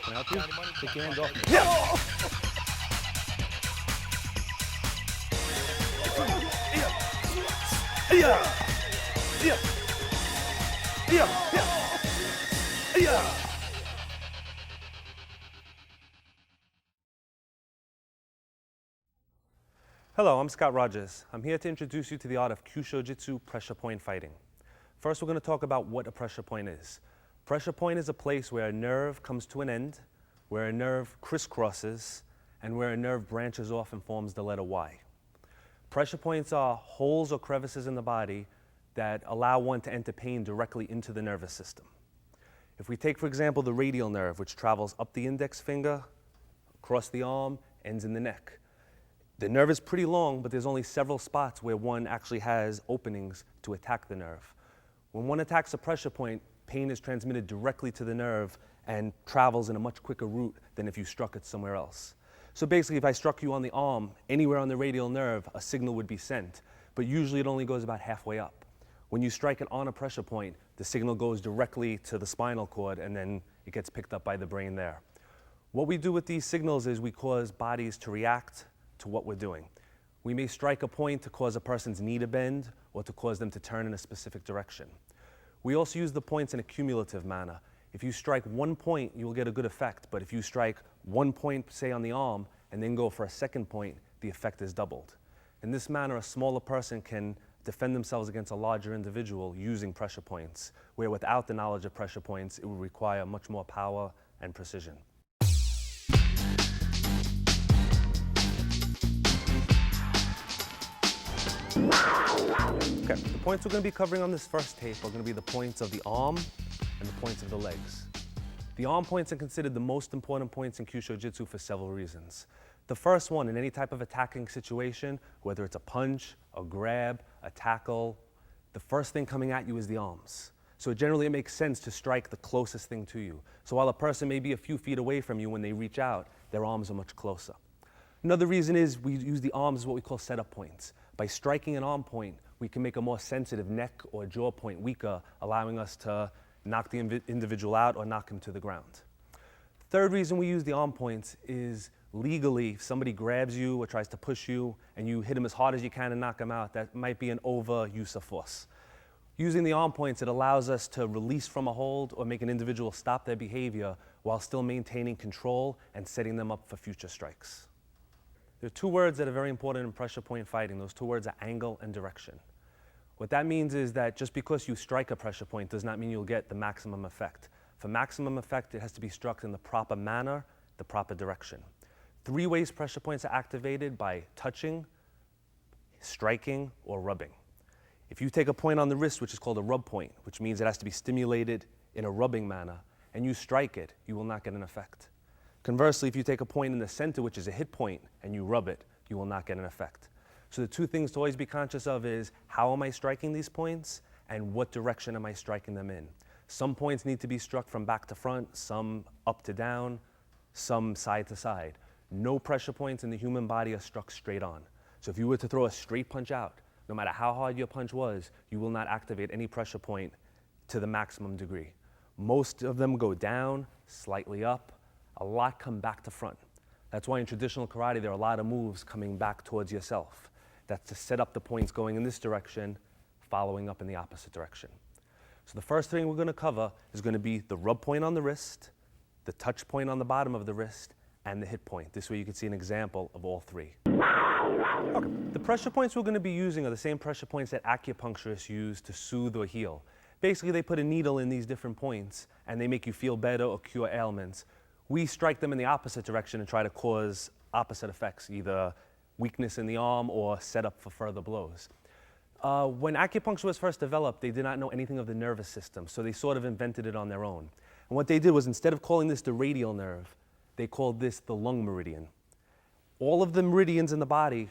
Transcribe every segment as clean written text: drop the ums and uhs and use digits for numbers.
Can I help you? Take your hands off me. Hello, I'm Scott Rogers. I'm here to introduce you to the art of Kyusho-jitsu pressure point fighting. First, we're going to talk about what a pressure point is. Pressure point is a place where a nerve comes to an end, where a nerve crisscrosses, and where a nerve branches off and forms the letter Y. Pressure points are holes or crevices in the body that allow one to enter pain directly into the nervous system. If we take, for example, the radial nerve, which travels up the index finger, across the arm, ends in the neck. The nerve is pretty long, but there's only several spots where one actually has openings to attack the nerve. When one attacks a pressure point, pain is transmitted directly to the nerve and travels in a much quicker route than if you struck it somewhere else. So basically, if I struck you on the arm, anywhere on the radial nerve, a signal would be sent, but usually it only goes about halfway up. When you strike it on a pressure point, the signal goes directly to the spinal cord and then it gets picked up by the brain there. What we do with these signals is we cause bodies to react to what we're doing. We may strike a point to cause a person's knee to bend or to cause them to turn in a specific direction. We also use the points in a cumulative manner. If you strike one point, you will get a good effect, but if you strike one point, say on the arm, and then go for a second point, the effect is doubled. In this manner, a smaller person can defend themselves against a larger individual using pressure points, where without the knowledge of pressure points, it would require much more power and precision. Okay, the points we're going to be covering on this first tape are going to be the points of the arm and the points of the legs. The arm points are considered the most important points in Kyusho-jitsu for several reasons. The first one, in any type of attacking situation, whether it's a punch, a grab, a tackle, the first thing coming at you is the arms. So generally it makes sense to strike the closest thing to you. So while a person may be a few feet away from you, when they reach out, their arms are much closer. Another reason is we use the arms as what we call setup points. By striking an arm point, we can make a more sensitive neck or jaw point weaker, allowing us to knock the individual out or knock him to the ground. Third reason we use the arm points is legally, if somebody grabs you or tries to push you and you hit him as hard as you can and knock him out, that might be an overuse of force. Using the arm points, it allows us to release from a hold or make an individual stop their behavior while still maintaining control and setting them up for future strikes. There are two words that are very important in pressure point fighting. Those two words are angle and direction. What that means is that just because you strike a pressure point does not mean you'll get the maximum effect. For maximum effect, it has to be struck in the proper manner, the proper direction. 3 ways pressure points are activated: by touching, striking, or rubbing. If you take a point on the wrist, which is called a rub point, which means it has to be stimulated in a rubbing manner, and you strike it, you will not get an effect. Conversely, if you take a point in the center, which is a hit point, and you rub it, you will not get an effect. So the two things to always be conscious of is, how am I striking these points, and what direction am I striking them in? Some points need to be struck from back to front, some up to down, some side to side. No pressure points in the human body are struck straight on. So if you were to throw a straight punch out, no matter how hard your punch was, you will not activate any pressure point to the maximum degree. Most of them go down, slightly up, a lot come back to front. That's why in traditional karate there are a lot of moves coming back towards yourself. That's to set up the points going in this direction, following up in the opposite direction. So the first thing we're going to cover is going to be the rub point on the wrist, the touch point on the bottom of the wrist, and the hit point. This way you can see an example of all 3. Okay. The pressure points we're going to be using are the same pressure points that acupuncturists use to soothe or heal. Basically, they put a needle in these different points and they make you feel better or cure ailments. We strike them in the opposite direction and try to cause opposite effects, either weakness in the arm or set up for further blows. When acupuncture was first developed, they did not know anything of the nervous system, so they sort of invented it on their own. And what they did was, instead of calling this the radial nerve, they called this the lung meridian. All of the meridians in the body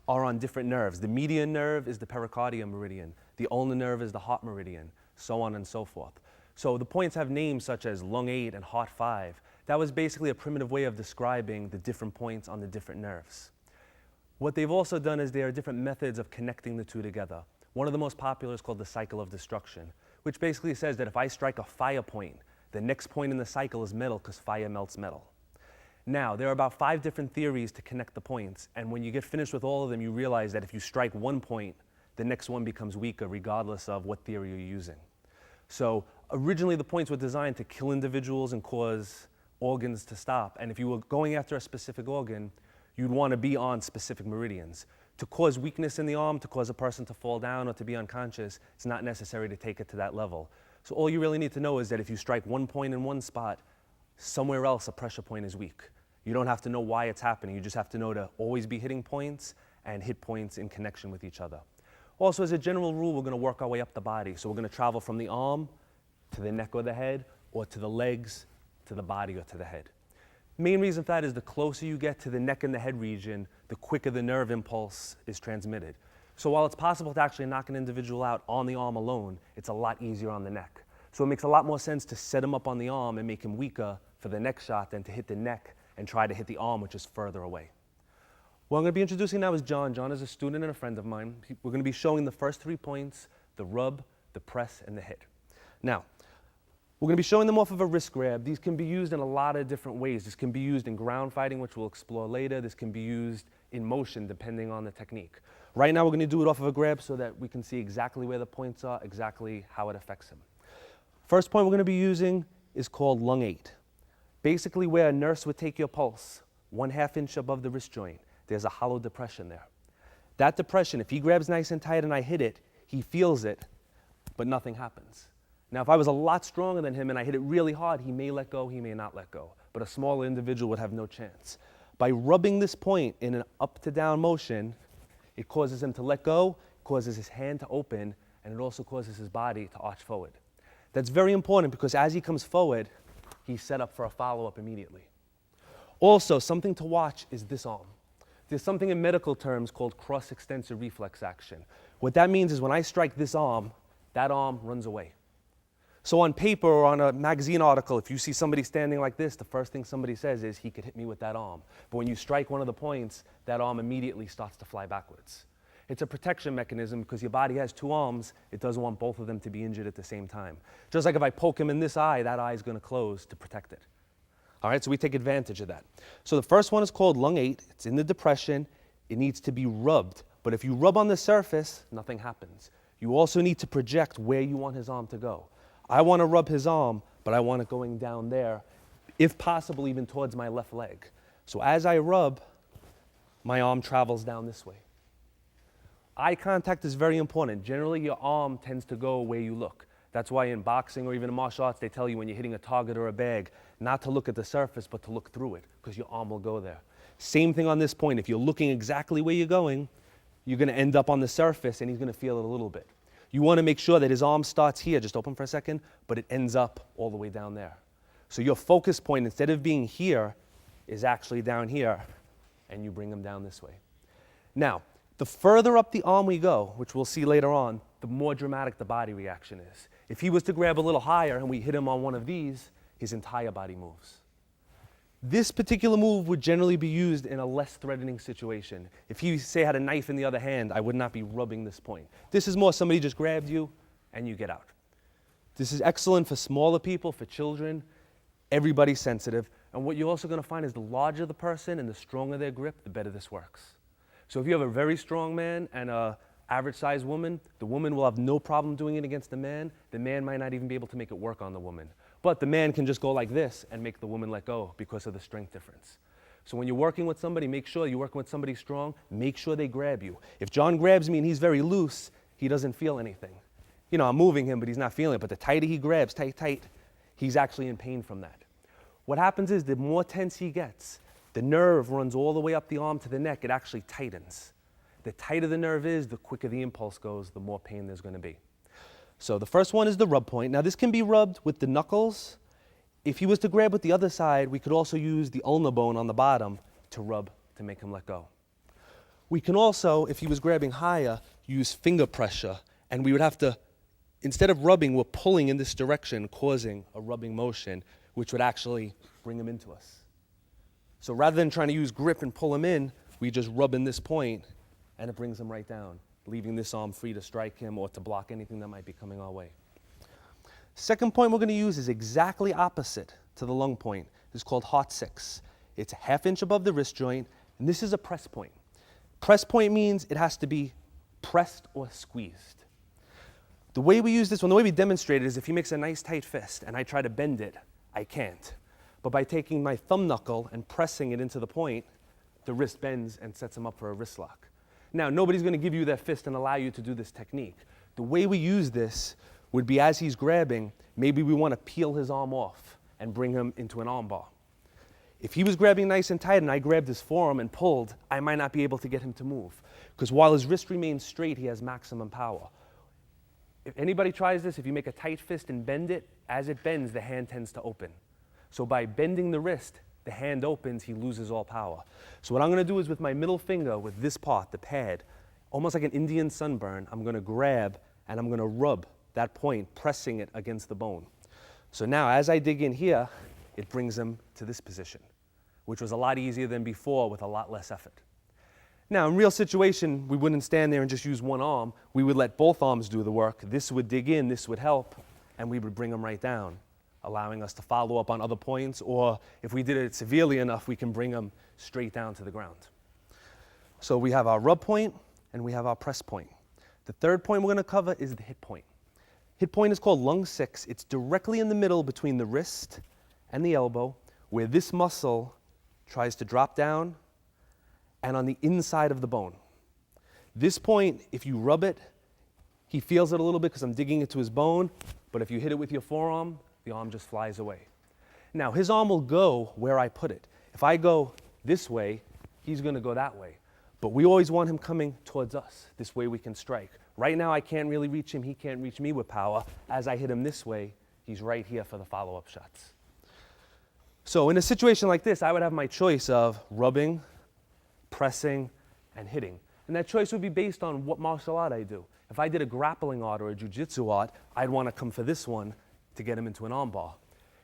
are on different nerves. The median nerve is the pericardial meridian. The ulnar nerve is the heart meridian, so on and so forth. So the points have names such as lung 8 and heart 5. That was basically a primitive way of describing the different points on the different nerves. What they've also done is there are different methods of connecting the two together. One of the most popular is called the cycle of destruction, which basically says that if I strike a fire point, The next point in the cycle is metal because fire melts metal. Now, there are about 5 different theories to connect the points, and when you get finished with all of them, you realize that if you strike one point, the next one becomes weaker regardless of what theory you're using. So originally the points were designed to kill individuals and cause organs to stop, and if you were going after a specific organ, you'd want to be on specific meridians. To cause weakness in the arm, to cause a person to fall down or to be unconscious, it's not necessary to take it to that level. So all you really need to know is that if you strike one point in one spot, somewhere else a pressure point is weak. You don't have to know why it's happening. You just have to know to always be hitting points and hit points in connection with each other. Also, as a general rule, we're going to work our way up the body. So we're going to travel from the arm to the neck or the head, or to the legs, to the body or to the head. Main reason for that is the closer you get to the neck and the head region, the quicker the nerve impulse is transmitted. So while it's possible to actually knock an individual out on the arm alone, it's a lot easier on the neck. So it makes a lot more sense to set him up on the arm and make him weaker for the next shot than to hit the neck and try to hit the arm, which is further away. What I'm going to be introducing now is John. John is a student and a friend of mine. We're going to be showing the first 3 points, the rub, the press, and the hit. Now, we're going to be showing them off of a wrist grab. These can be used in a lot of different ways. This can be used in ground fighting, which we'll explore later. This can be used in motion, depending on the technique. Right now, we're going to do it off of a grab so that we can see exactly where the points are, exactly how it affects him. First point we're going to be using is called lung 8. Basically, where a nurse would take your pulse, 1/2 inch above the wrist joint, there's a hollow depression there. That depression, if he grabs nice and tight and I hit it, he feels it, but nothing happens. Now, if I was a lot stronger than him and I hit it really hard, he may let go, he may not let go. But a smaller individual would have no chance. By rubbing this point in an up to down motion, it causes him to let go, causes his hand to open, and it also causes his body to arch forward. That's very important because as he comes forward, he's set up for a follow-up immediately. Also, something to watch is this arm. There's something in medical terms called cross-extensor reflex action. What that means is when I strike this arm, that arm runs away. So on paper or on a magazine article, if you see somebody standing like this, the first thing somebody says is, he could hit me with that arm. But when you strike one of the points, that arm immediately starts to fly backwards. It's a protection mechanism because your body has 2 arms. It doesn't want both of them to be injured at the same time. Just like if I poke him in this eye, that eye is going to close to protect it. All right, so we take advantage of that. So the first one is called lung 8. It's in the depression. It needs to be rubbed. But if you rub on the surface, nothing happens. You also need to project where you want his arm to go. I want to rub his arm, but I want it going down there, if possible even towards my left leg. So as I rub, my arm travels down this way. Eye contact is very important. Generally, your arm tends to go where you look. That's why in boxing or even in martial arts, they tell you when you're hitting a target or a bag, not to look at the surface, but to look through it, because your arm will go there. Same thing on this point. If you're looking exactly where you're going, you're going to end up on the surface, and he's going to feel it a little bit. You want to make sure that his arm starts here, just open for a second, but it ends up all the way down there. So your focus point, instead of being here, is actually down here, and you bring him down this way. Now, the further up the arm we go, which we'll see later on, the more dramatic the body reaction is. If he was to grab a little higher and we hit him on one of these, his entire body moves. This particular move would generally be used in a less threatening situation. If he, say, had a knife in the other hand, I would not be rubbing this point. This is more somebody just grabbed you and you get out. This is excellent for smaller people, for children. Everybody's sensitive. And what you're also going to find is the larger the person and the stronger their grip, the better this works. So if you have a very strong man and an average-sized woman, the woman will have no problem doing it against the man. The man might not even be able to make it work on the woman. But the man can just go like this and make the woman let go because of the strength difference. So when you're working with somebody, make sure you're working with somebody strong. Make sure they grab you. If John grabs me and he's very loose, he doesn't feel anything. You know, I'm moving him, but he's not feeling it. But the tighter he grabs, tight, he's actually in pain from that. What happens is the more tense he gets, the nerve runs all the way up the arm to the neck. It actually tightens. The tighter the nerve is, the quicker the impulse goes, the more pain there's going to be. So the first one is the rub point. Now this can be rubbed with the knuckles. If he was to grab with the other side, we could also use the ulnar bone on the bottom to rub to make him let go. We can also, if he was grabbing higher, use finger pressure. And we would have to, instead of rubbing, we're pulling in this direction, causing a rubbing motion, which would actually bring him into us. So rather than trying to use grip and pull him in, we just rub in this point, and it brings him right down, leaving this arm free to strike him or to block anything that might be coming our way. Second point we're going to use is exactly opposite to the lung point. It's called heart 6. It's a ½ inch above the wrist joint, and this is a press point. Press point means it has to be pressed or squeezed. The way we use this one, the way we demonstrate it is if he makes a nice tight fist and I try to bend it, I can't. But by taking my thumb knuckle and pressing it into the point, the wrist bends and sets him up for a wrist lock. Now, nobody's going to give you that fist and allow you to do this technique. The way we use this would be as he's grabbing, maybe we want to peel his arm off and bring him into an arm bar. If he was grabbing nice and tight and I grabbed his forearm and pulled, I might not be able to get him to move. Because while his wrist remains straight, he has maximum power. If anybody tries this, if you make a tight fist and bend it, as it bends, the hand tends to open. So by bending the wrist, the hand opens, he loses all power. So what I'm going to do is with my middle finger, with this part, the pad, almost like an Indian sunburn, I'm going to grab and I'm going to rub that point, pressing it against the bone. So now as I dig in here, it brings him to this position, which was a lot easier than before with a lot less effort. Now, in real situation, we wouldn't stand there and just use one arm. We would let both arms do the work. This would dig in, this would help, and we would bring him right down, allowing us to follow up on other points, or if we did it severely enough, we can bring him straight down to the ground. So we have our rub point, and we have our press point. The third point we're going to cover is the hit point. Hit point is called lung 6. It's directly in the middle between the wrist and the elbow, where this muscle tries to drop down and on the inside of the bone. This point, if you rub it, he feels it a little bit because I'm digging into his bone, but if you hit it with your forearm, the arm just flies away. Now, his arm will go where I put it. If I go this way, he's going to go that way. But we always want him coming towards us. This way we can strike. Right now, I can't really reach him. He can't reach me with power. As I hit him this way, he's right here for the follow-up shots. So in a situation like this, I would have my choice of rubbing, pressing, and hitting. And that choice would be based on what martial art I do. If I did a grappling art or a jiu-jitsu art, I'd want to come for this one to get him into an armbar.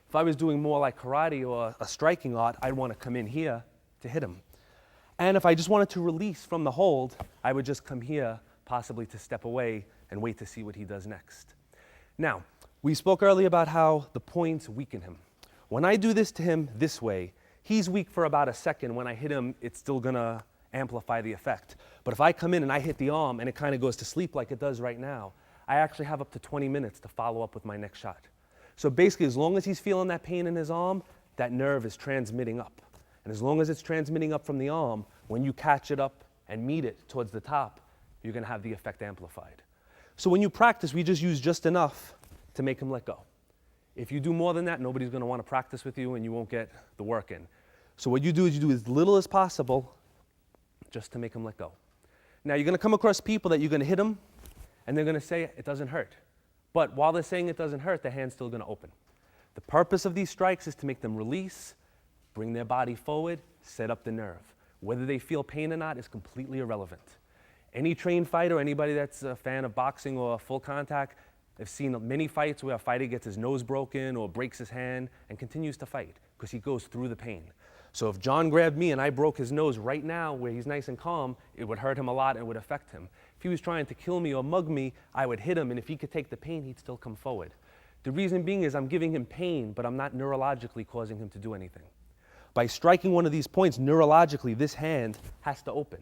If I was doing more like karate or a striking art, I'd want to come in here to hit him. And if I just wanted to release from the hold, I would just come here, possibly to step away and wait to see what he does next. Now, we spoke earlier about how the points weaken him. When I do this to him this way, he's weak for about a second. When I hit him, it's still going to amplify the effect. But if I come in and I hit the arm and it kind of goes to sleep like it does right now, I actually have up to 20 minutes to follow up with my next shot. So basically, as long as he's feeling that pain in his arm, that nerve is transmitting up. And as long as it's transmitting up from the arm, when you catch it up and meet it towards the top, you're going to have the effect amplified. So when you practice, we just use just enough to make him let go. If you do more than that, nobody's going to want to practice with you and you won't get the work in. So what you do is you do as little as possible just to make him let go. Now you're going to come across people that you're going to hit them and they're going to say it doesn't hurt. But while they're saying it doesn't hurt, the hand's still going to open. The purpose of these strikes is to make them release, bring their body forward, set up the nerve. Whether they feel pain or not is completely irrelevant. Any trained fighter, anybody that's a fan of boxing or full contact, I've seen many fights where a fighter gets his nose broken or breaks his hand and continues to fight because he goes through the pain. So if John grabbed me and I broke his nose right now where he's nice and calm, it would hurt him a lot and it would affect him. If he was trying to kill me or mug me, I would hit him, and if he could take the pain, he'd still come forward. The reason being is I'm giving him pain, but I'm not neurologically causing him to do anything. By striking one of these points, neurologically, this hand has to open.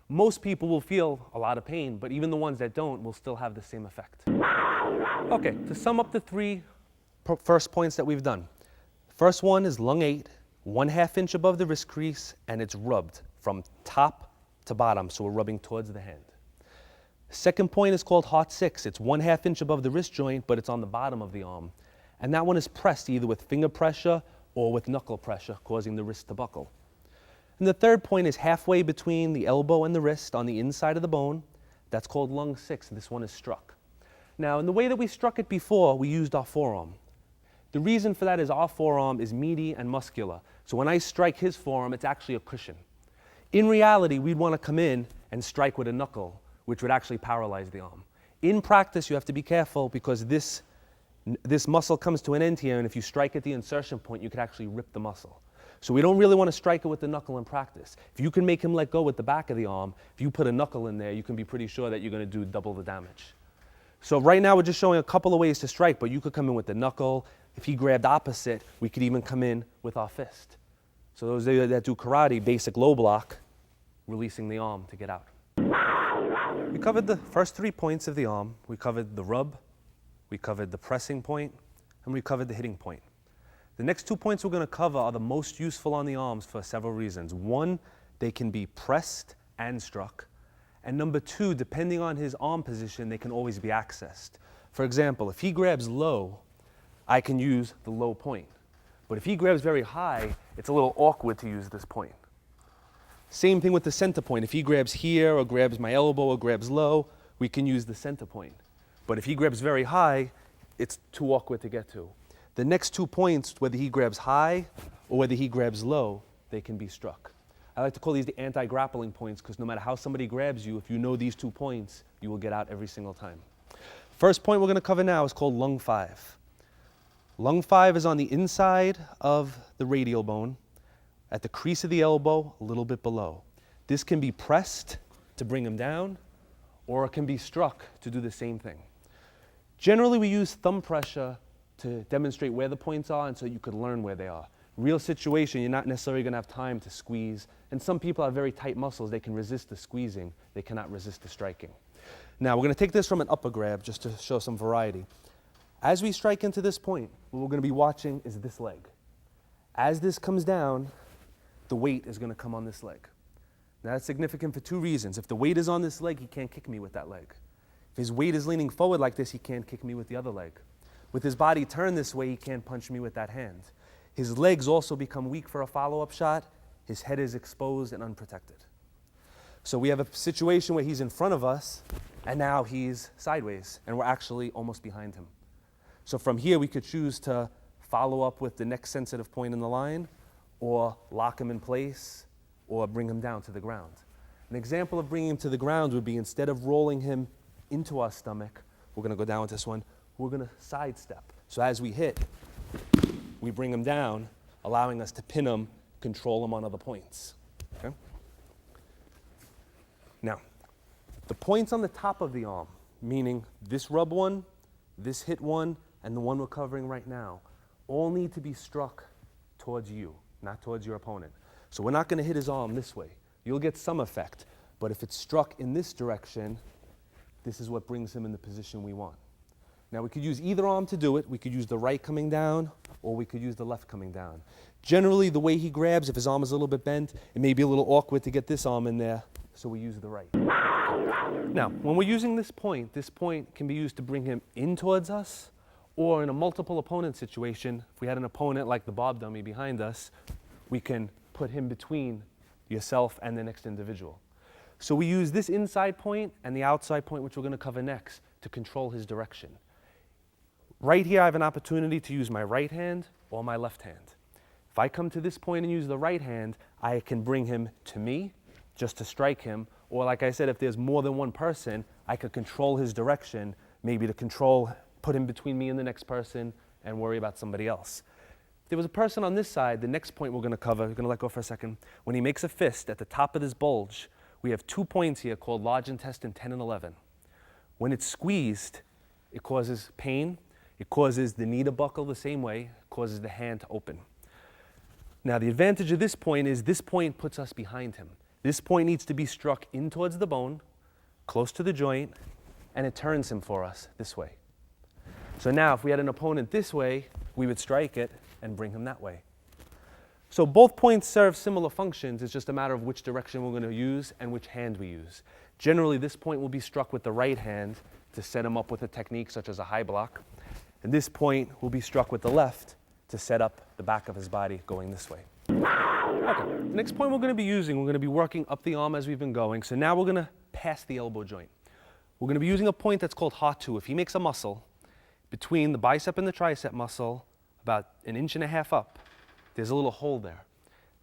Most people will feel a lot of pain, but even the ones that don't will still have the same effect. Okay, to sum up the three first points that we've done. First one is lung 8, 1/2 inch above the wrist crease, and it's rubbed from top to bottom, so we're rubbing towards the hand. Second point is called heart 6. It's 1/2 inch above the wrist joint, but it's on the bottom of the arm. And that one is pressed either with finger pressure or with knuckle pressure, causing the wrist to buckle. And the third point is halfway between the elbow and the wrist on the inside of the bone. That's called lung 6, and this one is struck. Now, in the way that we struck it before, we used our forearm. The reason for that is our forearm is meaty and muscular. So when I strike his forearm, it's actually a cushion. In reality, we'd want to come in and strike with a knuckle, which would actually paralyze the arm. In practice, you have to be careful because this muscle comes to an end here, and if you strike at the insertion point, you could actually rip the muscle. So we don't really want to strike it with the knuckle in practice. If you can make him let go with the back of the arm, if you put a knuckle in there, you can be pretty sure that you're going to do double the damage. So right now we're just showing a couple of ways to strike, but you could come in with the knuckle. If he grabbed opposite, we could even come in with our fist. So those that do karate, basic low block, releasing the arm to get out. We covered the first 3 points of the arm. We covered the rub, we covered the pressing point, and we covered the hitting point. The next 2 points we're going to cover are the most useful on the arms for several reasons. One, they can be pressed and struck. And number 2, depending on his arm position, they can always be accessed. For example, if he grabs low, I can use the low point. But if he grabs very high, it's a little awkward to use this point. Same thing with the center point. If he grabs here or grabs my elbow or grabs low, we can use the center point. But if he grabs very high, it's too awkward to get to. The next 2 points, whether he grabs high or whether he grabs low, they can be struck. I like to call these the anti-grappling points because no matter how somebody grabs you, if you know these 2 points, you will get out every single time. First point we're going to cover now is called lung 5. Lung 5 is on the inside of the radial bone, at the crease of the elbow, a little bit below. This can be pressed to bring him down, or it can be struck to do the same thing. Generally, we use thumb pressure to demonstrate where the points are and so you could learn where they are. Real situation, you're not necessarily going to have time to squeeze. And some people have very tight muscles. They can resist the squeezing. They cannot resist the striking. Now, we're going to take this from an upper grab just to show some variety. As we strike into this point, what we're going to be watching is this leg. As this comes down, the weight is going to come on this leg. Now, that's significant for 2 reasons. If the weight is on this leg, he can't kick me with that leg. If his weight is leaning forward like this, he can't kick me with the other leg. With his body turned this way, he can't punch me with that hand. His legs also become weak for a follow-up shot. His head is exposed and unprotected. So we have a situation where he's in front of us, and now he's sideways, and we're actually almost behind him. So from here, we could choose to follow up with the next sensitive point in the line, or lock him in place, or bring him down to the ground. An example of bringing him to the ground would be instead of rolling him into our stomach, we're going to go down with this one, we're going to sidestep. So as we hit, we bring him down, allowing us to pin him, control him on other points. Okay? Now, the points on the top of the arm, meaning this rub one, this hit one, and the one we're covering right now, all need to be struck towards you, not towards your opponent. So we're not going to hit his arm this way. You'll get some effect, but if it's struck in this direction, this is what brings him in the position we want. Now, we could use either arm to do it. We could use the right coming down, or we could use the left coming down. Generally, the way he grabs, if his arm is a little bit bent, it may be a little awkward to get this arm in there, so we use the right. Now, when we're using this point can be used to bring him in towards us, or in a multiple opponent situation, if we had an opponent like the Bob dummy behind us, we can put him between yourself and the next individual. So we use this inside point and the outside point, which we're going to cover next, to control his direction. Right here, I have an opportunity to use my right hand or my left hand. If I come to this point and use the right hand, I can bring him to me just to strike him. Or like I said, if there's more than one person, I could control his direction, maybe to put him between me and the next person and worry about somebody else. If there was a person on this side, the next point we're going to cover, we're going to let go for a second. When he makes a fist at the top of this bulge, we have 2 points here called large intestine 10 and 11. When it's squeezed, it causes pain. It causes the knee to buckle the same way. It causes the hand to open. Now, the advantage of this point is this point puts us behind him. This point needs to be struck in towards the bone, close to the joint, and it turns him for us this way. So now, if we had an opponent this way, we would strike it and bring him that way. So both points serve similar functions. It's just a matter of which direction we're going to use and which hand we use. Generally, this point will be struck with the right hand to set him up with a technique such as a high block. And this point will be struck with the left to set up the back of his body going this way. Okay, the next point we're going to be using, we're going to be working up the arm as we've been going. So now we're going to pass the elbow joint. We're going to be using a point that's called heart 2. If he makes a muscle between the bicep and the tricep muscle, about 1.5 inches up, there's a little hole there.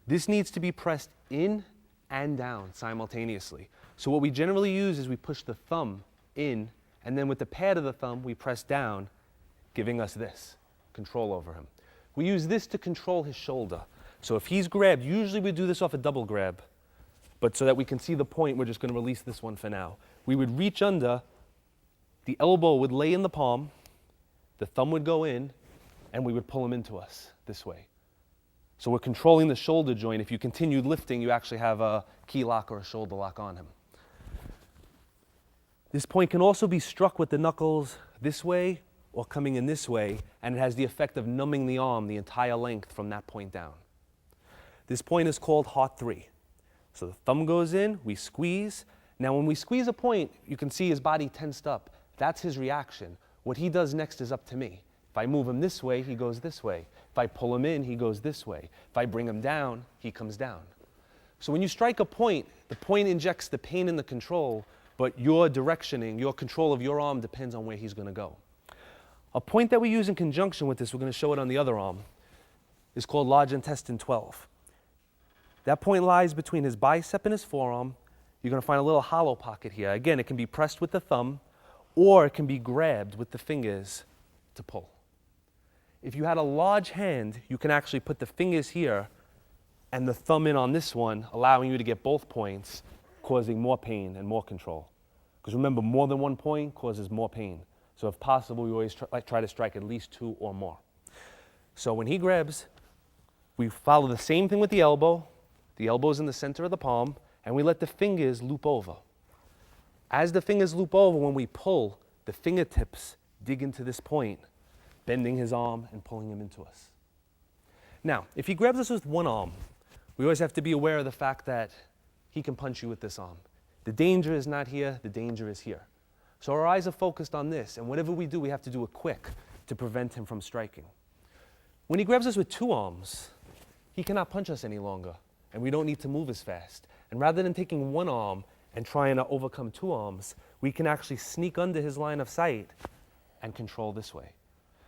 This needs to be pressed in and down simultaneously. So what we generally use is we push the thumb in, and then with the pad of the thumb, we press down, giving us this control over him. We use this to control his shoulder. So if he's grabbed, usually we do this off a double grab, but so that we can see the point, we're just going to release this one for now. We would reach under The elbow would lay in the palm, the thumb would go in, and we would pull him into us this way. So we're controlling the shoulder joint. If you continue lifting, you actually have a key lock or a shoulder lock on him. This point can also be struck with the knuckles this way or coming in this way, and it has the effect of numbing the arm the entire length from that point down. This point is called heart 3. So the thumb goes in, we squeeze. Now when we squeeze a point, you can see his body tensed up. That's his reaction. What he does next is up to me. If I move him this way, he goes this way. If I pull him in, he goes this way. If I bring him down, he comes down. So when you strike a point, the point injects the pain and the control, but your directioning, your control of your arm depends on where he's going to go. A point that we use in conjunction with this, we're going to show it on the other arm, is called large intestine 12. That point lies between his bicep and his forearm. You're going to find a little hollow pocket here. Again, it can be pressed with the thumb, or it can be grabbed with the fingers to pull. If you had a large hand, you can actually put the fingers here and the thumb in on this one, allowing you to get both points, causing more pain and more control. Because remember, more than one point causes more pain. So if possible, we always try to strike at least 2 or more. So when he grabs, we follow the same thing with the elbow. The elbow's in the center of the palm, and we let the fingers loop over. As the fingers loop over, when we pull, the fingertips dig into this point, bending his arm and pulling him into us. Now, if he grabs us with one arm, we always have to be aware of the fact that he can punch you with this arm. The danger is not here, the danger is here. So our eyes are focused on this, and whatever we do, we have to do it quick to prevent him from striking. When he grabs us with 2 arms, he cannot punch us any longer, and we don't need to move as fast. And rather than taking one arm and trying to overcome 2 arms, we can actually sneak under his line of sight and control this way.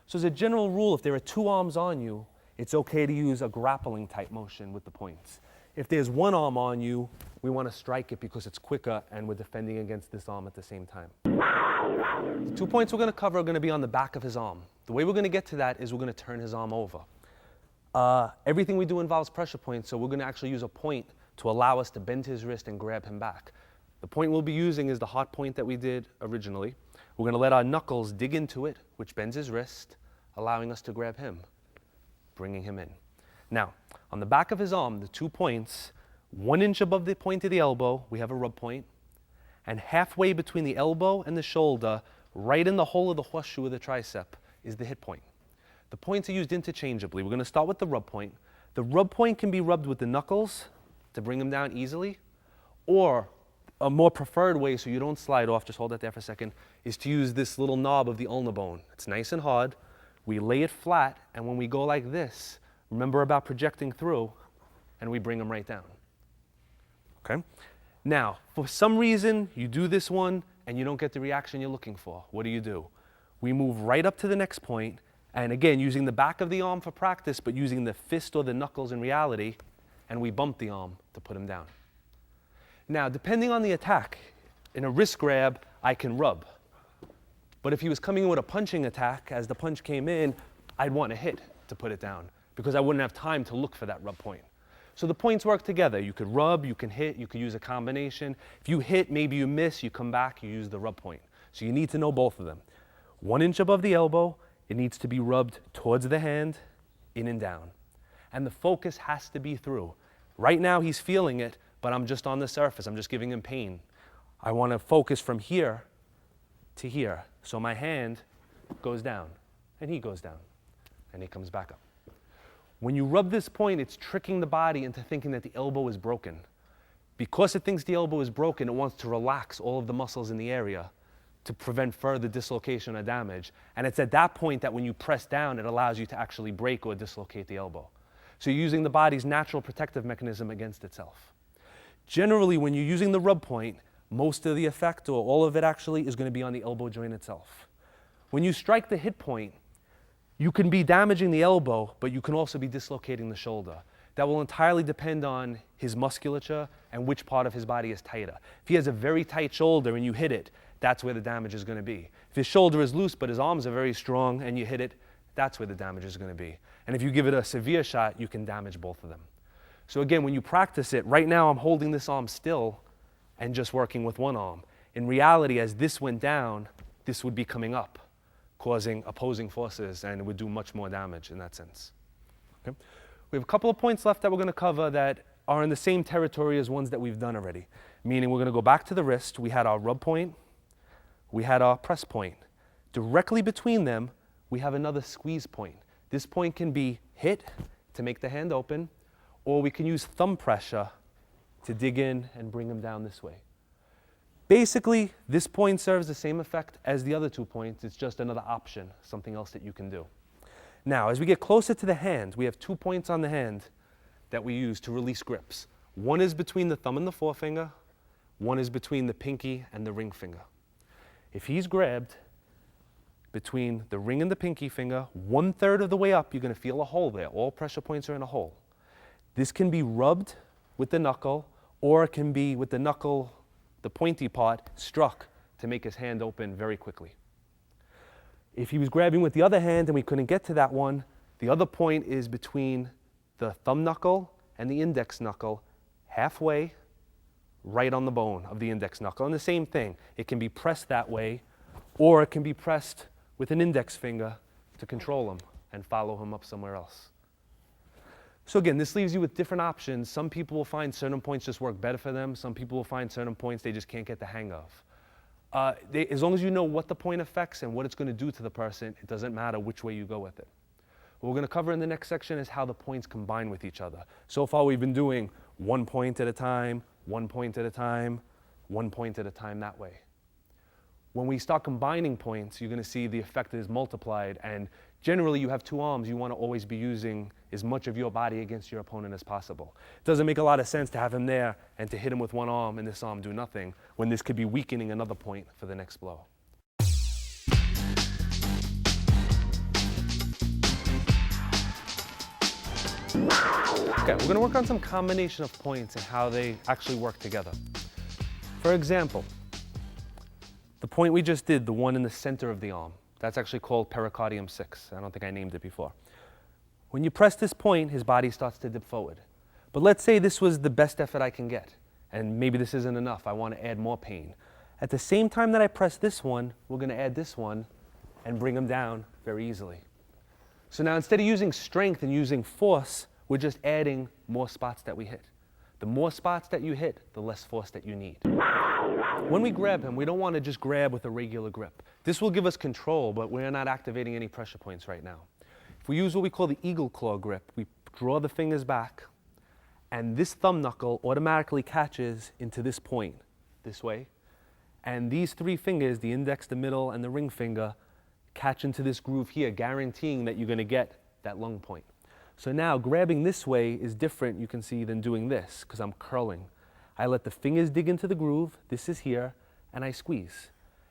So as a general rule, if there are 2 arms on you, it's okay to use a grappling type motion with the points. If there's one arm on you, we want to strike it because it's quicker and we're defending against this arm at the same time. The 2 points we're going to cover are going to be on the back of his arm. The way we're going to get to that is we're going to turn his arm over. Everything we do involves pressure points, so we're going to actually use a point to allow us to bend his wrist and grab him back. The point we'll be using is the hot point that we did originally. We're going to let our knuckles dig into it, which bends his wrist, allowing us to grab him, bringing him in. Now, on the back of his arm, the 2 points, 1 inch above the point of the elbow, we have a rub point, and halfway between the elbow and the shoulder, right in the hole of the horseshoe of the tricep, is the hit point. The points are used interchangeably. We're going to start with the rub point. The rub point can be rubbed with the knuckles to bring him down easily, or a more preferred way so you don't slide off, just hold that there for a second, is to use this little knob of the ulnar bone. It's nice and hard. We lay it flat, and when we go like this, remember about projecting through, and we bring them right down. Okay? Now, for some reason, you do this one, and you don't get the reaction you're looking for. What do? We move right up to the next point, and again, using the back of the arm for practice, but using the fist or the knuckles in reality, and we bump the arm to put him down. Now, depending on the attack, in a wrist grab, I can rub. But if he was coming in with a punching attack, as the punch came in, I'd want to hit to put it down because I wouldn't have time to look for that rub point. So the points work together. You could rub, you can hit, you could use a combination. If you hit, maybe you miss, you come back, you use the rub point. So you need to know both of them. 1 inch above the elbow, it needs to be rubbed towards the hand, in and down. And the focus has to be through. Right now he's feeling it, but I'm just on the surface. I'm just giving him pain. I want to focus from here to here. So my hand goes down, and he goes down, and he comes back up. When you rub this point, it's tricking the body into thinking that the elbow is broken. Because it thinks the elbow is broken, it wants to relax all of the muscles in the area to prevent further dislocation or damage. And it's at that point that when you press down, it allows you to actually break or dislocate the elbow. So you're using the body's natural protective mechanism against itself. Generally, when you're using the rub point, most of the effect, or all of it actually, is going to be on the elbow joint itself. When you strike the hit point, you can be damaging the elbow, but you can also be dislocating the shoulder. That will entirely depend on his musculature and which part of his body is tighter. If he has a very tight shoulder and you hit it, that's where the damage is going to be. If his shoulder is loose but his arms are very strong and you hit it, that's where the damage is going to be. And if you give it a severe shot, you can damage both of them. So again, when you practice it, right now I'm holding this arm still and just working with one arm. In reality, as this went down, this would be coming up, causing opposing forces, and it would do much more damage in that sense. Okay? We have a couple of points left that we're going to cover that are in the same territory as ones that we've done already, meaning we're going to go back to the wrist. We had our rub point, we had our press point. Directly between them, we have another squeeze point. This point can be hit to make the hand open, or we can use thumb pressure to dig in and bring them down this way. Basically, this point serves the same effect as the other 2 points. It's just another option, something else that you can do. Now, as we get closer to the hand, we have 2 points on the hand that we use to release grips. One is between the thumb and the forefinger. One is between the pinky and the ring finger. If he's grabbed between the ring and the pinky finger, 1/3 of the way up, you're going to feel a hole there. All pressure points are in a hole. This can be rubbed with the knuckle, or it can be with the knuckle, the pointy part, struck to make his hand open very quickly. If he was grabbing with the other hand and we couldn't get to that one, the other point is between the thumb knuckle and the index knuckle, halfway, right on the bone of the index knuckle. And the same thing, it can be pressed that way, or it can be pressed with an index finger to control him and follow him up somewhere else. So again, this leaves you with different options. Some people will find certain points just work better for them. Some people will find certain points they just can't get the hang of. As long as you know what the point affects and what it's going to do to the person, it doesn't matter which way you go with it. What we're going to cover in the next section is how the points combine with each other. So far we've been doing 1 point at a time, 1 point at a time, 1 point at a time that way. When we start combining points, you're going to see the effect is multiplied, and generally you have 2 arms. You want to always be using as much of your body against your opponent as possible. It doesn't make a lot of sense to have him there and to hit him with 1 arm and this arm do nothing, when this could be weakening another point for the next blow. Okay, we're going to work on some combination of points and how they actually work together. For example, the point we just did, the one in the center of the arm, that's actually called pericardium 6. I don't think I named it before. When you press this point, his body starts to dip forward. But let's say this was the best effort I can get, and maybe this isn't enough. I want to add more pain. At the same time that I press this one, we're going to add this one and bring him down very easily. So now instead of using strength and using force, we're just adding more spots that we hit. The more spots that you hit, the less force that you need. When we grab him, we don't want to just grab with a regular grip. This will give us control, but we're not activating any pressure points right now. If we use what we call the eagle claw grip, we draw the fingers back, and this thumb knuckle automatically catches into this point, this way. And these 3 fingers, the index, the middle, and the ring finger, catch into this groove here, guaranteeing that you're going to get that lung point. So now grabbing this way is different, you can see, than doing this, because I'm curling. I let the fingers dig into the groove, this is here, and I squeeze.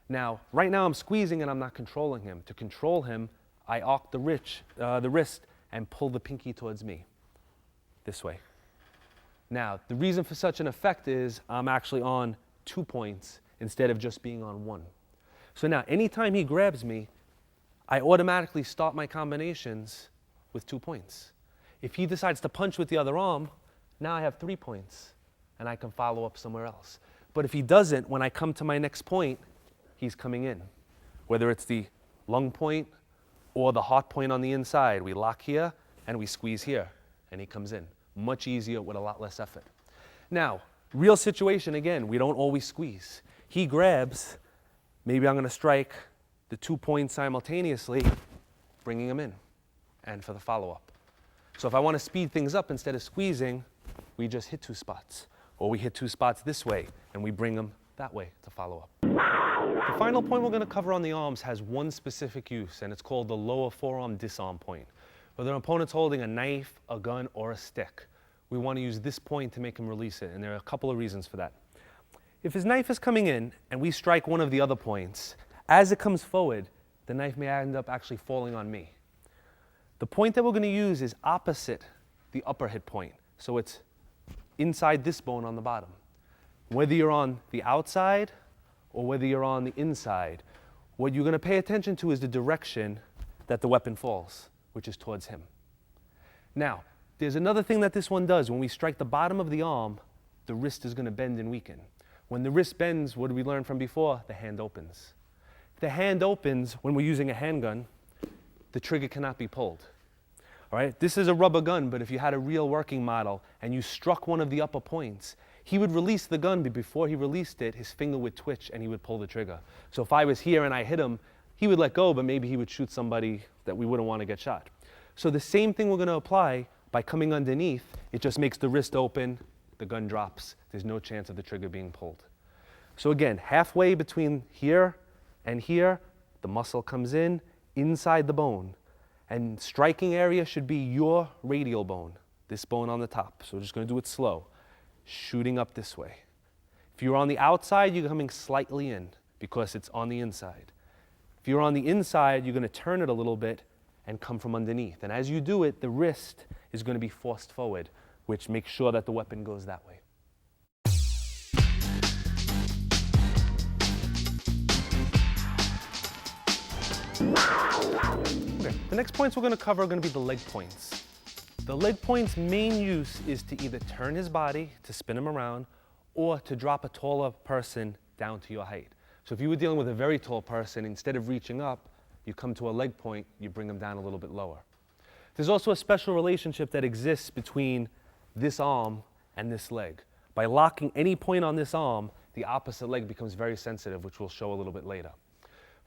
Now, right now I'm squeezing and I'm not controlling him. To control him, I arc the wrist and pull the pinky towards me, this way. Now, the reason for such an effect is I'm actually on 2 points instead of just being on 1. So now, anytime he grabs me, I automatically start my combinations with 2 points. If he decides to punch with the other arm, now I have 3 points, and I can follow up somewhere else. But if he doesn't, when I come to my next point, he's coming in. Whether it's the lung point or the heart point on the inside, we lock here and we squeeze here, and he comes in. Much easier with a lot less effort. Now, real situation again, we don't always squeeze. He grabs, maybe I'm going to strike the 2 points simultaneously, bringing him in, and for the follow-up. So if I want to speed things up, instead of squeezing, we just hit 2 spots. Or we hit 2 spots this way, and we bring them that way to follow up. The final point we're going to cover on the arms has one specific use, and it's called the lower forearm disarm point. Whether an opponent's holding a knife, a gun, or a stick, we want to use this point to make him release it, and there are a couple of reasons for that. If his knife is coming in, and we strike one of the other points, as it comes forward, the knife may end up actually falling on me. The point that we're going to use is opposite the upper hit point. So it's inside this bone on the bottom. Whether you're on the outside or whether you're on the inside, what you're going to pay attention to is the direction that the weapon falls, which is towards him. Now, there's another thing that this one does. When we strike the bottom of the arm, the wrist is going to bend and weaken. When the wrist bends, what did we learn from before? The hand opens. the hand opens when we're using a handgun, the trigger cannot be pulled. All right? This is a rubber gun, but if you had a real working model and you struck one of the upper points, he would release the gun, but before he released it, his finger would twitch and he would pull the trigger. So if I was here and I hit him, he would let go, but maybe he would shoot somebody that we wouldn't want to get shot. So the same thing we're going to apply by coming underneath. It just makes the wrist open, the gun drops. There's no chance of the trigger being pulled. So again, halfway between here and here, the muscle comes in, inside the bone. And striking area should be your radial bone, this bone on the top. So we're just going to do it slow, shooting up this way. If you're on the outside, you're coming slightly in because it's on the inside. If you're on the inside, you're going to turn it a little bit and come from underneath. And as you do it, the wrist is going to be forced forward, which makes sure that the weapon goes that way. Okay, the next points we're going to cover are going to be the leg points. The leg point's main use is to either turn his body, to spin him around, or to drop a taller person down to your height. So if you were dealing with a very tall person, instead of reaching up, you come to a leg point, you bring them down a little bit lower. There's also a special relationship that exists between this arm and this leg. By locking any point on this arm, the opposite leg becomes very sensitive, which we'll show a little bit later.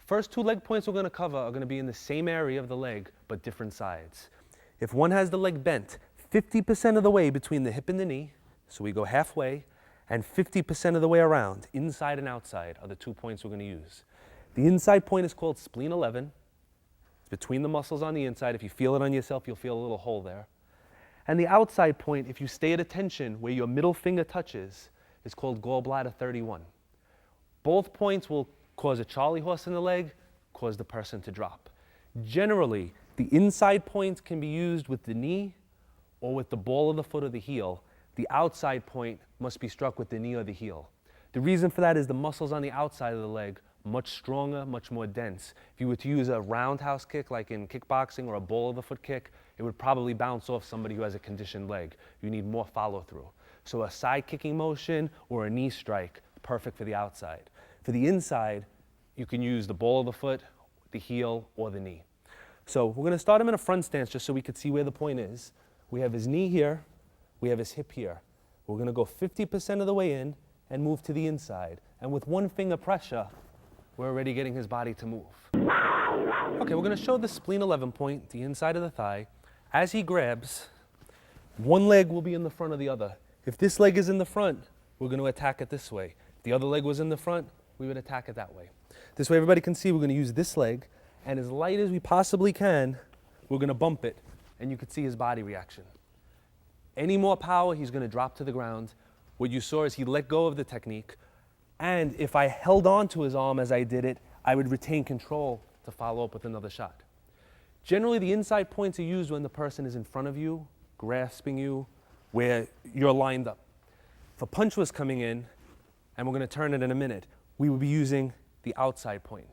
First two leg points we're going to cover are going to be in the same area of the leg, but different sides. If one has the leg bent 50% of the way between the hip and the knee, so we go halfway, and 50% of the way around, inside and outside, are the 2 points we're going to use. The inside point is called spleen 11. It's between the muscles on the inside. If you feel it on yourself, you'll feel a little hole there. And the outside point, if you stay at attention where your middle finger touches, is called gallbladder 31. Both points will cause a charley horse in the leg, cause the person to drop. Generally, the inside points can be used with the knee or with the ball of the foot or the heel. The outside point must be struck with the knee or the heel. The reason for that is the muscles on the outside of the leg much stronger, much more dense. If you were to use a roundhouse kick like in kickboxing or a ball of the foot kick, it would probably bounce off somebody who has a conditioned leg. You need more follow through. So a side kicking motion or a knee strike, perfect for the outside. For the inside, you can use the ball of the foot, the heel, or the knee. So we're going to start him in a front stance just so we can see where the point is. We have his knee here, we have his hip here. We're going to go 50% of the way in and move to the inside. And with one finger pressure, we're already getting his body to move. Okay, we're going to show the spleen 11 point, the inside of the thigh. As he grabs, one leg will be in the front of the other. If this leg is in the front, we're going to attack it this way. If the other leg was in the front, we would attack it that way. This way everybody can see we're going to use this leg, and as light as we possibly can, we're going to bump it, and you can see his body reaction. Any more power, he's going to drop to the ground. What you saw is he let go of the technique, and if I held on to his arm as I did it, I would retain control to follow up with another shot. Generally, the inside points are used when the person is in front of you, grasping you, where you're lined up. If a punch was coming in, and we're going to turn it in a minute, we would be using the outside point,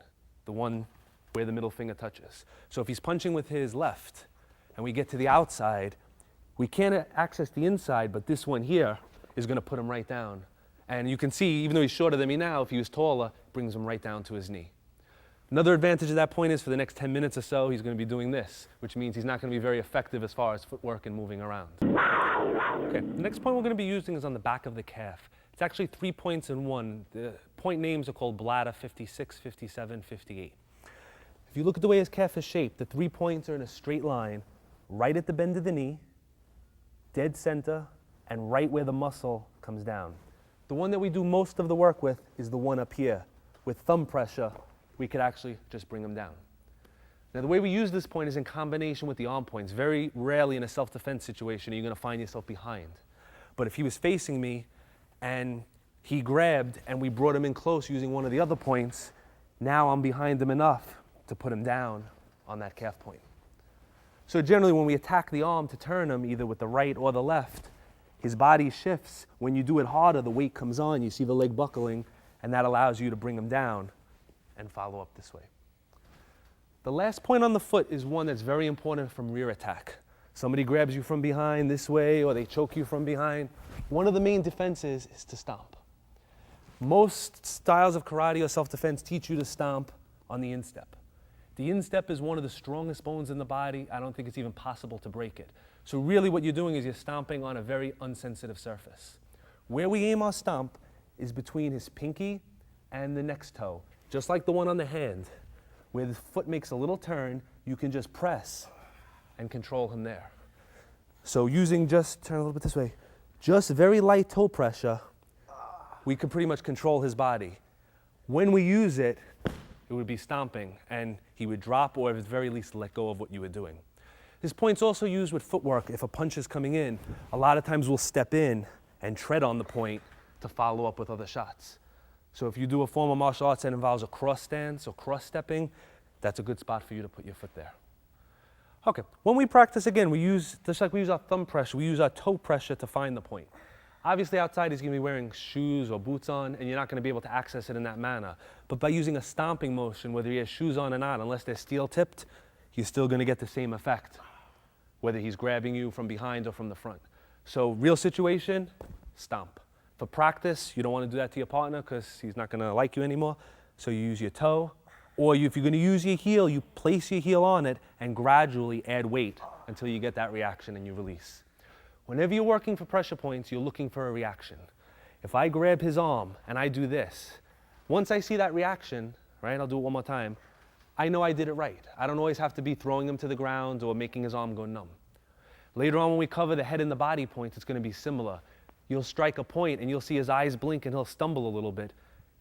the one where the middle finger touches. So if he's punching with his left, and we get to the outside, we can't access the inside, but this one here is going to put him right down. And you can see, even though he's shorter than me now, if he was taller, brings him right down to his knee. Another advantage of that point is for the next 10 minutes or so, he's going to be doing this, which means he's not going to be very effective as far as footwork and moving around. Okay, the next point we're going to be using is on the back of the calf. It's actually 3 points in one. The point names are called bladder 56, 57, 58. If you look at the way his calf is shaped, the 3 points are in a straight line, right at the bend of the knee, dead center, and right where the muscle comes down. The one that we do most of the work with is the one up here. With thumb pressure, we could actually just bring him down. Now, the way we use this point is in combination with the arm points. Very rarely in a self-defense situation are you going to find yourself behind. But if he was facing me and he grabbed and we brought him in close using one of the other points, now I'm behind him enough to put him down on that calf point. So generally when we attack the arm to turn him, either with the right or the left, his body shifts. When you do it harder, the weight comes on, you see the leg buckling, and that allows you to bring him down and follow up this way. The last point on the foot is one that's very important from rear attack. Somebody grabs you from behind this way, or they choke you from behind. One of the main defenses is to stomp. Most styles of karate or self-defense teach you to stomp, on the instep. The instep is one of the strongest bones in the body. I don't think it's even possible to break it. So really what you're doing is you're stomping on a very unsensitive surface. Where we aim our stomp is between his pinky and the next toe, just like the one on the hand. Where the foot makes a little turn, you can just press and control him there. So using just, turn a little bit this way, just very light toe pressure, we could pretty much control his body. When we use it, it would be stomping, and he would drop or at the very least let go of what you were doing. This point's also used with footwork. If a punch is coming in, a lot of times we'll step in and tread on the point to follow up with other shots. So if you do a form of martial arts that involves a cross stance or cross stepping, that's a good spot for you to put your foot there. Okay, when we practice again, we use, just like we use our thumb pressure, we use our toe pressure to find the point. Obviously outside he's going to be wearing shoes or boots on, and you're not going to be able to access it in that manner. But by using a stomping motion, whether he has shoes on or not, unless they're steel tipped, you're still going to get the same effect, whether he's grabbing you from behind or from the front. So real situation, stomp. For practice, you don't want to do that to your partner because he's not going to like you anymore. So you use your toe, or if you're going to use your heel, you place your heel on it and gradually add weight until you get that reaction and you release. Whenever you're working for pressure points, you're looking for a reaction. If I grab his arm and I do this, once I see that reaction, right, I'll do it one more time, I know I did it right. I don't always have to be throwing him to the ground or making his arm go numb. Later on when we cover the head and the body points, it's going to be similar. You'll strike a point and you'll see his eyes blink and he'll stumble a little bit.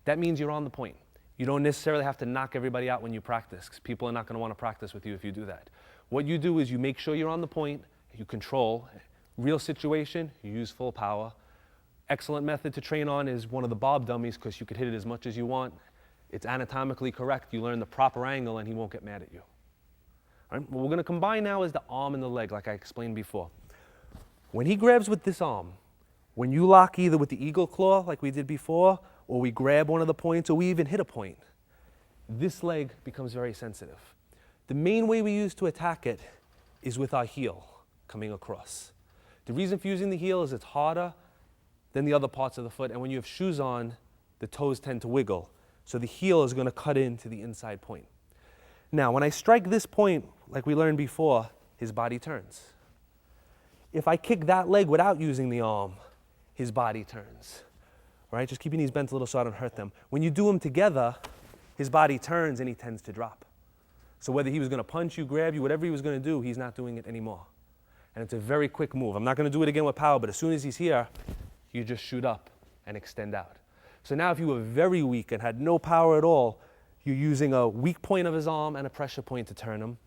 That means you're on the point. You don't necessarily have to knock everybody out when you practice, because people are not going to want to practice with you if you do that. What you do is you make sure you're on the point, you control. Real situation, you use full power. Excellent method to train on is one of the bob dummies, because you could hit it as much as you want. It's anatomically correct. You learn the proper angle and he won't get mad at you. All right? What we're going to combine now is the arm and the leg, like I explained before. When he grabs with this arm, when you lock either with the eagle claw, like we did before, or we grab one of the points, or we even hit a point, this leg becomes very sensitive. The main way we use to attack it is with our heel coming across. The reason for using the heel is it's harder than the other parts of the foot, and when you have shoes on, the toes tend to wiggle. So the heel is going to cut into the inside point. Now, when I strike this point, like we learned before, his body turns. If I kick that leg without using the arm, his body turns. All right, just keep your knees bent a little so I don't hurt them. When you do them together, his body turns and he tends to drop. So whether he was going to punch you, grab you, whatever he was going to do, he's not doing it anymore. And it's a very quick move. I'm not going to do it again with power, but as soon as he's here, you just shoot up and extend out. So now if you were very weak and had no power at all, you're using a weak point of his arm and a pressure point to turn him,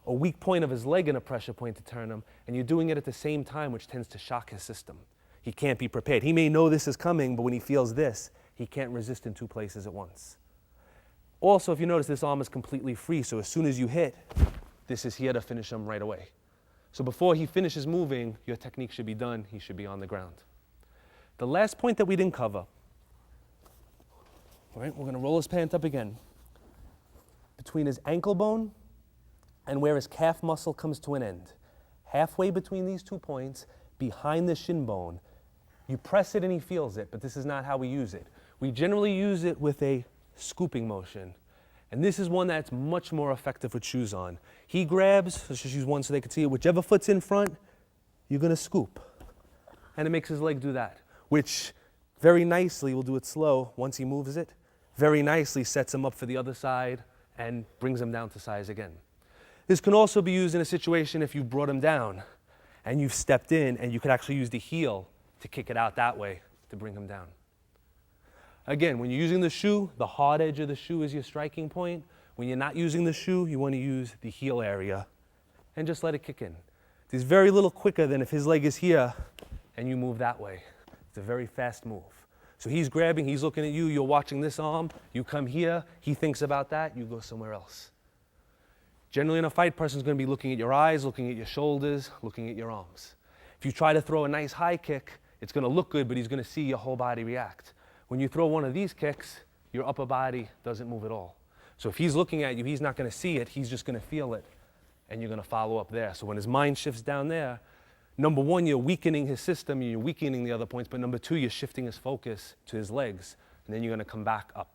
a weak point of his leg and a pressure point to turn him, and you're doing it at the same time, which tends to shock his system. He can't be prepared. He may know this is coming, but when he feels this, he can't resist in two places at once. Also, if you notice, this arm is completely free, so as soon as you hit, this is here to finish him right away. So before he finishes moving, your technique should be done. He should be on the ground. The last point that we didn't cover, all right, we're going to roll his pant up again. Between his ankle bone and where his calf muscle comes to an end, halfway between these 2 points, behind the shin bone, you press it and he feels it, but this is not how we use it. We generally use it with a scooping motion. And this is one that's much more effective with shoes on. He grabs, let's just use one so they can see it, whichever foot's in front, you're going to scoop. And it makes his leg do that, which very nicely, we'll do it slow, once he moves it, very nicely sets him up for the other side and brings him down to size again. This can also be used in a situation if you brought him down and you've stepped in, and you could actually use the heel to kick it out that way to bring him down. Again, when you're using the shoe, the hard edge of the shoe is your striking point. When you're not using the shoe, you want to use the heel area and just let it kick in. It's very little quicker than if his leg is here and you move that way. It's a very fast move. So he's grabbing, he's looking at you, you're watching this arm, you come here, he thinks about that, you go somewhere else. Generally in a fight, person's going to be looking at your eyes, looking at your shoulders, looking at your arms. If you try to throw a nice high kick, it's going to look good, but he's going to see your whole body react. When you throw one of these kicks, your upper body doesn't move at all. So if he's looking at you, he's not going to see it, he's just going to feel it, and you're going to follow up there. So when his mind shifts down there, number one, you're weakening his system, you're weakening the other points, but number two, you're shifting his focus to his legs, and then you're going to come back up.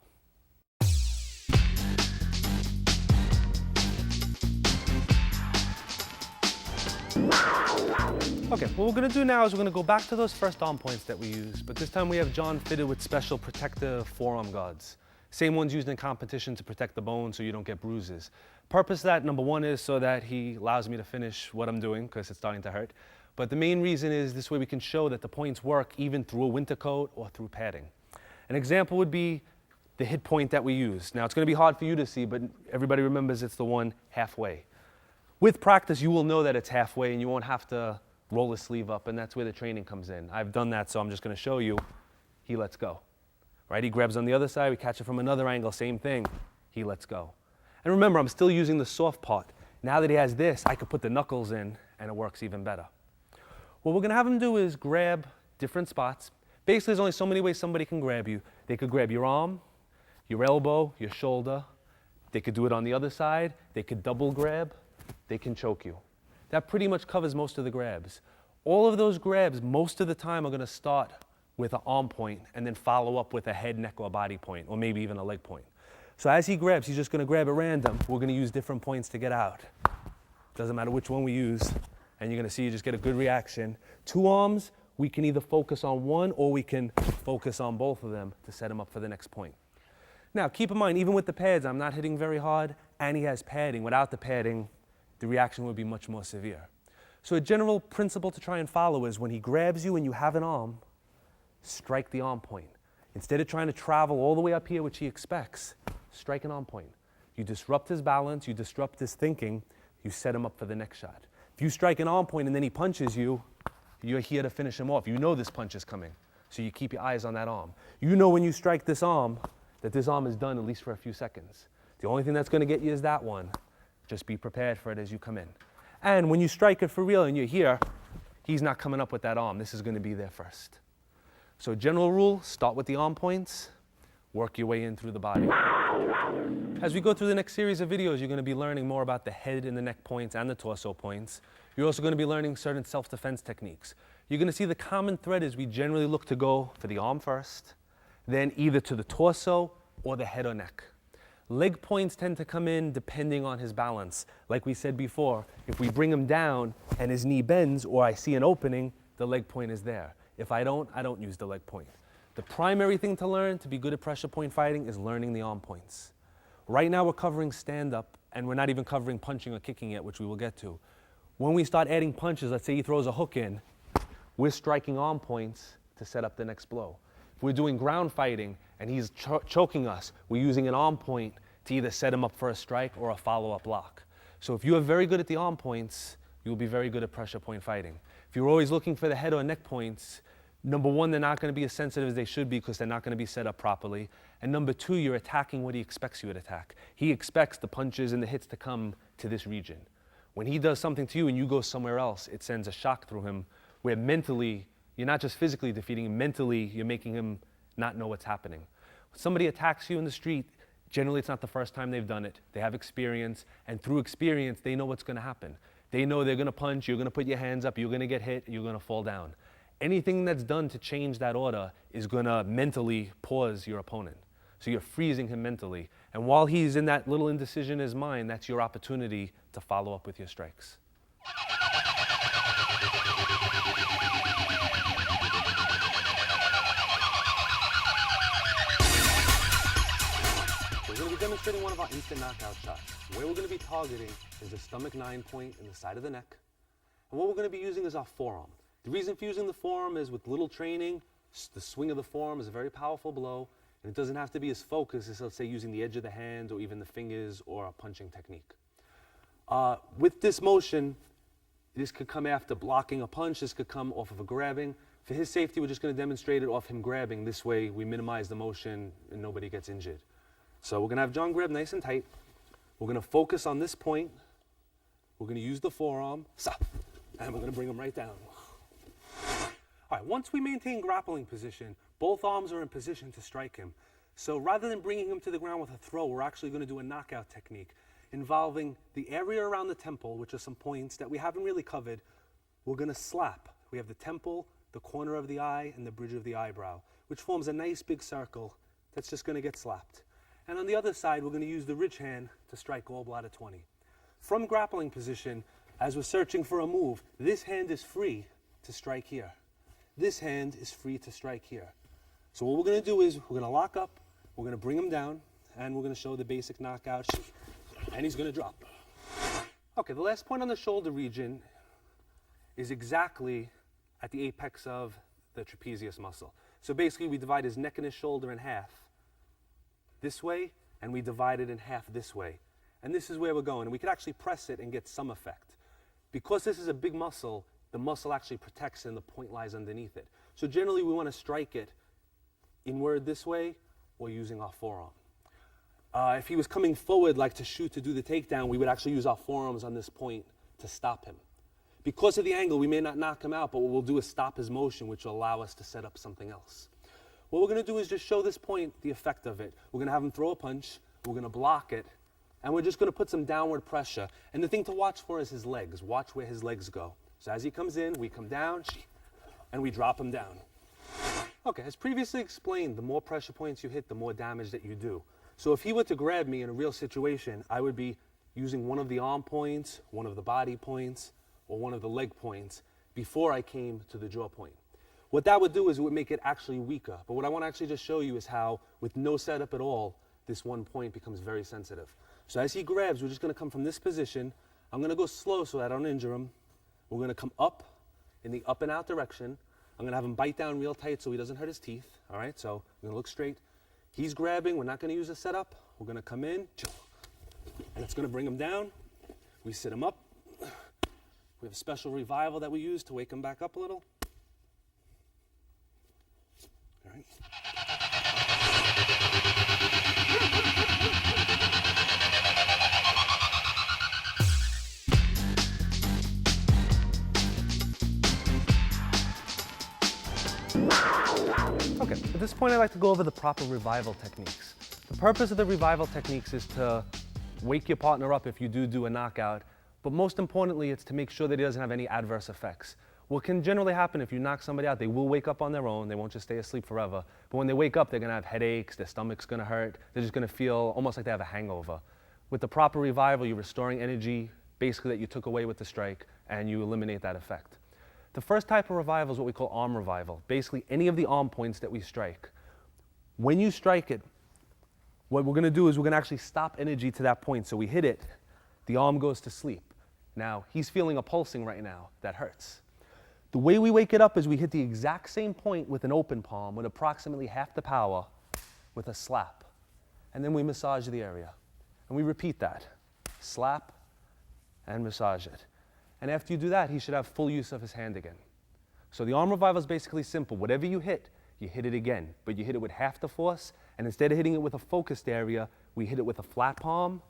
Okay, what we're gonna do now is we're gonna go back to those first arm points that we used, but this time we have John fitted with special protective forearm guards. Same ones used in competition to protect the bone so you don't get bruises. Purpose of that, number one, is so that he allows me to finish what I'm doing because it's starting to hurt. But the main reason is this way we can show that the points work even through a winter coat or through padding. An example would be the hit point that we use. Now it's gonna be hard for you to see, but everybody remembers it's the one halfway. With practice, you will know that it's halfway and you won't have to roll the sleeve up, and that's where the training comes in. I've done that, so I'm just gonna show you. He lets go. Right, he grabs on the other side, we catch it from another angle, same thing. He lets go. And remember, I'm still using the soft part. Now that he has this, I could put the knuckles in and it works even better. What we're gonna have him do is grab different spots. Basically, there's only so many ways somebody can grab you. They could grab your arm, your elbow, your shoulder. They could do it on the other side. They could double grab. They can choke you. That pretty much covers most of the grabs. All of those grabs, most of the time, are gonna start with an arm point and then follow up with a head, neck, or body point, or maybe even a leg point. So as he grabs, he's just gonna grab at random. We're gonna use different points to get out. Doesn't matter which one we use, and you're gonna see you just get a good reaction. Two arms, we can either focus on one or we can focus on both of them to set him up for the next point. Now, keep in mind, even with the pads, I'm not hitting very hard, and he has padding. Without the padding, the reaction would be much more severe. So a general principle to try and follow is when he grabs you and you have an arm, strike the arm point. Instead of trying to travel all the way up here, which he expects, strike an arm point. You disrupt his balance, you disrupt his thinking, you set him up for the next shot. If you strike an arm point and then he punches you, you're here to finish him off. You know this punch is coming, so you keep your eyes on that arm. You know when you strike this arm, that this arm is done at least for a few seconds. The only thing that's gonna get you is that one. Just be prepared for it as you come in. And when you strike it for real and you're here, he's not coming up with that arm. This is gonna be there first. So general rule, start with the arm points, work your way in through the body. As we go through the next series of videos, you're gonna be learning more about the head and the neck points and the torso points. You're also gonna be learning certain self-defense techniques. You're gonna see the common thread is we generally look to go for the arm first, then either to the torso or the head or neck. Leg points tend to come in depending on his balance. Like we said before, if we bring him down and his knee bends or I see an opening, the leg point is there. If I don't use the leg point. The primary thing to learn to be good at pressure point fighting is learning the arm points. Right now we're covering stand-up and we're not even covering punching or kicking yet, which we will get to. When we start adding punches, let's say he throws a hook in, we're striking arm points to set up the next blow. If we're doing ground fighting and he's choking us, we're using an arm point to either set him up for a strike or a follow-up block. So if you are very good at the arm points, you'll be very good at pressure point fighting. If you're always looking for the head or neck points, number one, they're not gonna be as sensitive as they should be because they're not gonna be set up properly. And number two, you're attacking what he expects you to attack. He expects the punches and the hits to come to this region. When he does something to you and you go somewhere else, it sends a shock through him where mentally, you're not just physically defeating him, mentally you're making him not know what's happening. When somebody attacks you in the street, generally it's not the first time they've done it. They have experience, and through experience, they know what's gonna happen. They know they're gonna punch, you're gonna put your hands up, you're gonna get hit, you're gonna fall down. Anything that's done to change that order is gonna mentally pause your opponent. So you're freezing him mentally. And while he's in that little indecision in his mind, that's your opportunity to follow up with your strikes. We're going to be demonstrating one of our instant knockout shots. Where we're going to be targeting is the stomach 9 point in the side of the neck. And what we're going to be using is our forearm. The reason for using the forearm is with little training, the swing of the forearm is a very powerful blow, and it doesn't have to be as focused as, let's say, using the edge of the hand or even the fingers or a punching technique. With this motion, this could come after blocking a punch, this could come off of a grabbing. For his safety, we're just going to demonstrate it off him grabbing. This way, we minimize the motion and nobody gets injured. So we're going to have John grab nice and tight. We're going to focus on this point. We're going to use the forearm, stop, and we're going to bring him right down. All right, once we maintain grappling position, both arms are in position to strike him. So rather than bringing him to the ground with a throw, we're actually going to do a knockout technique involving the area around the temple, which are some points that we haven't really covered. We're going to slap. We have the temple, the corner of the eye, and the bridge of the eyebrow, which forms a nice big circle that's just going to get slapped. And on the other side, we're going to use the ridge hand to strike all bladder 20. From grappling position, as we're searching for a move, this hand is free to strike here. This hand is free to strike here. So what we're going to do is we're going to lock up, we're going to bring him down, and we're going to show the basic knockout, and he's going to drop. Okay, the last point on the shoulder region is exactly at the apex of the trapezius muscle. So basically we divide his neck and his shoulder in half this way, and we divide it in half this way. And this is where we're going. And we could actually press it and get some effect. Because this is a big muscle, the muscle actually protects and the point lies underneath it. So generally we want to strike it inward this way or using our forearm. If he was coming forward like to shoot to do the takedown, we would actually use our forearms on this point to stop him. Because of the angle, we may not knock him out, but what we'll do is stop his motion, which will allow us to set up something else. What we're going to do is just show this point the effect of it. We're going to have him throw a punch, we're going to block it, and we're just going to put some downward pressure. And the thing to watch for is his legs. Watch where his legs go. So as he comes in, we come down, and we drop him down. Okay, as previously explained, the more pressure points you hit, the more damage that you do. So if he were to grab me in a real situation, I would be using one of the arm points, one of the body points, or one of the leg points before I came to the jaw point. What that would do is it would make it actually weaker. But what I want to actually just show you is how, with no setup at all, this one point becomes very sensitive. So as he grabs, we're just going to come from this position. I'm going to go slow so I don't injure him. We're going to come up in the up and out direction. I'm going to have him bite down real tight so he doesn't hurt his teeth. All right, so I'm going to look straight. He's grabbing. We're not going to use a setup. We're going to come in, and it's going to bring him down. We sit him up. We have a special revival that we use to wake him back up a little. All right. Okay, at this point I'd like to go over the proper revival techniques. The purpose of the revival techniques is to wake your partner up if you do a knockout, but most importantly it's to make sure that he doesn't have any adverse effects. What can generally happen if you knock somebody out, they will wake up on their own, they won't just stay asleep forever, but when they wake up they're going to have headaches, their stomach's going to hurt, they're just going to feel almost like they have a hangover. With the proper revival, you're restoring energy, basically that you took away with the strike, and you eliminate that effect. The first type of revival is what we call arm revival. Basically, any of the arm points that we strike. When you strike it, what we're going to do is we're going to actually stop energy to that point. So we hit it, the arm goes to sleep. Now, he's feeling a pulsing right now. That hurts. The way we wake it up is we hit the exact same point with an open palm with approximately half the power with a slap. And then we massage the area. And we repeat that. Slap and massage it. And after you do that, he should have full use of his hand again. So the arm revival is basically simple. Whatever you hit it again, but you hit it with half the force, and instead of hitting it with a focused area, we hit it with a flat palm,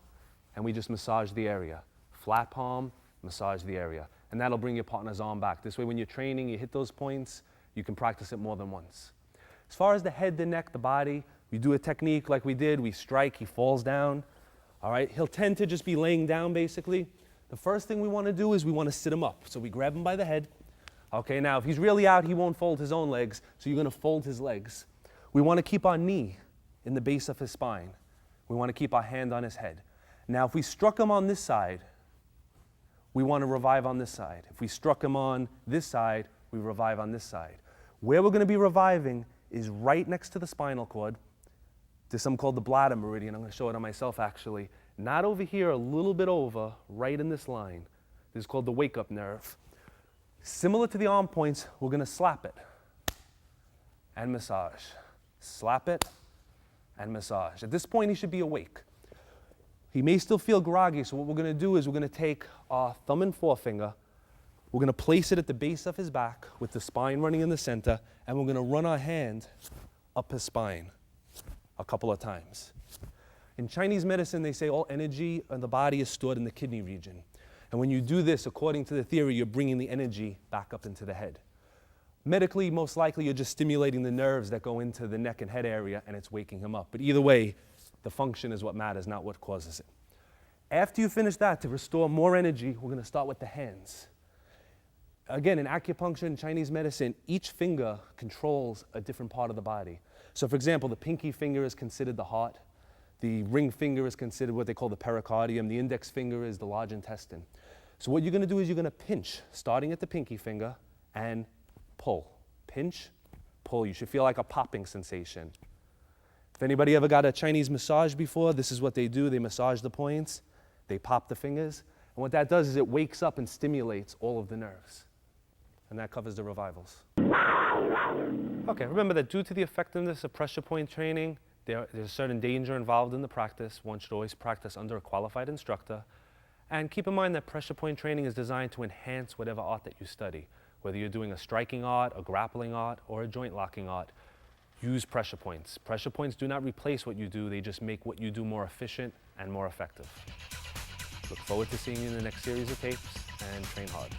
and we just massage the area. Flat palm, massage the area. And that'll bring your partner's arm back. This way when you're training, you hit those points, you can practice it more than once. As far as the head, the neck, the body, we do a technique like we did, we strike, he falls down. All right, he'll tend to just be laying down basically. The first thing we want to do is we want to sit him up. So we grab him by the head. Okay, now if he's really out, he won't fold his own legs, so you're going to fold his legs. We want to keep our knee in the base of his spine. We want to keep our hand on his head. Now if we struck him on this side, we want to revive on this side. If we struck him on this side, we revive on this side. Where we're going to be reviving is right next to the spinal cord. There's something called the bladder meridian. I'm going to show it on myself actually. Not over here, a little bit over, right in this line. This is called the wake-up nerve. Similar to the arm points, we're going to slap it and massage. Slap it and massage. At this point, he should be awake. He may still feel groggy, so what we're going to do is we're going to take our thumb and forefinger, we're going to place it at the base of his back with the spine running in the center, and we're going to run our hand up his spine a couple of times. In Chinese medicine, they say all energy in the body is stored in the kidney region. And when you do this, according to the theory, you're bringing the energy back up into the head. Medically, most likely, you're just stimulating the nerves that go into the neck and head area, and it's waking him up. But either way, the function is what matters, not what causes it. After you finish that, to restore more energy, we're going to start with the hands. Again, in acupuncture and Chinese medicine, each finger controls a different part of the body. So for example, the pinky finger is considered the heart. The ring finger is considered what they call the pericardium. The index finger is the large intestine. So what you're gonna do is you're gonna pinch, starting at the pinky finger, and pull. Pinch, pull. You should feel like a popping sensation. If anybody ever got a Chinese massage before, this is what they do. They massage the points, they pop the fingers, and what that does is it wakes up and stimulates all of the nerves. And that covers the revivals. Okay, remember that due to the effectiveness of pressure point training, there's a certain danger involved in the practice. One should always practice under a qualified instructor. And keep in mind that pressure point training is designed to enhance whatever art that you study. Whether you're doing a striking art, a grappling art, or a joint locking art, use pressure points. Pressure points do not replace what you do, they just make what you do more efficient and more effective. Look forward to seeing you in the next series of tapes, and train hard.